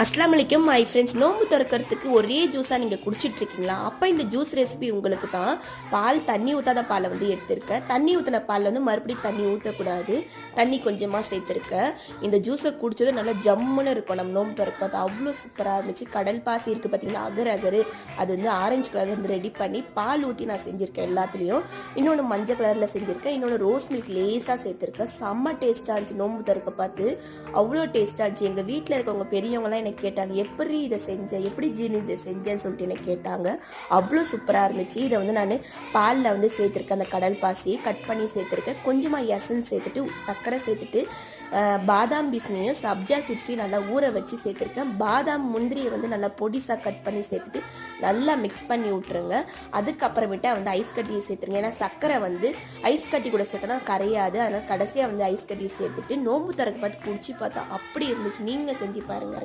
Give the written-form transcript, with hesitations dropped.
அஸ்லாம் வலைக்கம் my friends. நோம்பு திறக்கிறதுக்கு ஒரே ஜூஸாக நீங்கள் குடிச்சிட்டு இருக்கீங்களா? அப்போ இந்த ஜூஸ் ரெசிபி உங்களுக்கு தான். பால் தண்ணி ஊற்றாத பாலை வந்து எடுத்திருக்கேன். தண்ணி ஊற்றின பாலில் வந்து மறுபடியும் தண்ணி ஊற்றக்கூடாது, தண்ணி கொஞ்சமாக சேர்த்துருக்கேன். இந்த ஜூஸை குடிச்சது நல்லா ஜம்முன்னு இருக்கும். நம்ம நோம்பு திறக்கிறது அவ்வளோ சூப்பராக இருந்துச்சு. கடல் பாசி இருக்குது பார்த்தீங்களா, அகர் அகரு, அது வந்து ஆரஞ்சு கலர் வந்து ரெடி பண்ணி பால் ஊற்றி நான் செஞ்சுருக்கேன் எல்லாத்துலேயும். இன்னொன்று மஞ்சள் கலரில் செஞ்சுருக்கேன், இன்னொன்று ரோஸ் மில்க் லேஸாக சேர்த்துருக்கேன். செம்ம டேஸ்ட்டாக இருந்துச்சு. நோம்பு திறக்க பார்த்து அவ்வளோ டேஸ்ட்டாக இருந்துச்சு. எங்கள் வீட்டில் இருக்கவங்க பெரியவங்களாம் கேட்டாங்க, எப்படி இதை செஞ்சேன், எப்படி ஜீனி இதை செஞ்சேன்னு சொல்லிட்டு எனக்கு கேட்டாங்க. அவ்வளோ சூப்பராக இருந்துச்சு. இதை வந்து நான் பாலில் வந்து சேர்த்துருக்கேன். அந்த கடல் பாசியை கட் பண்ணி சேர்த்துருக்கேன். கொஞ்சமாக எசன்ஸ் சேர்த்துட்டு சர்க்கரை சேர்த்துட்டு பாதாம் பிஸ்னியும் சப்ஜா சீட்ஸையும் நல்லா ஊற வச்சு சேர்த்துருக்கேன். பாதாம் முந்திரியை வந்து நல்லா பொடிசாக கட் பண்ணி சேர்த்துட்டு நல்லா மிக்ஸ் பண்ணி விட்டுருங்க. அதுக்கப்புறமேட்டு வந்து ஐஸ் கட்டியை சேர்த்துருங்க. ஏன்னா சர்க்கரை வந்து ஐஸ் கட்டி கூட சேர்த்தனா கரையாது. அதனால் கடைசியாக வந்து ஐஸ் கட்டியை சேர்த்துட்டு நோம்பு திறக்க பார்த்து குடிச்சு பார்த்தா அப்படி இருந்துச்சு. நீங்கள் செஞ்சு பாருங்கள்.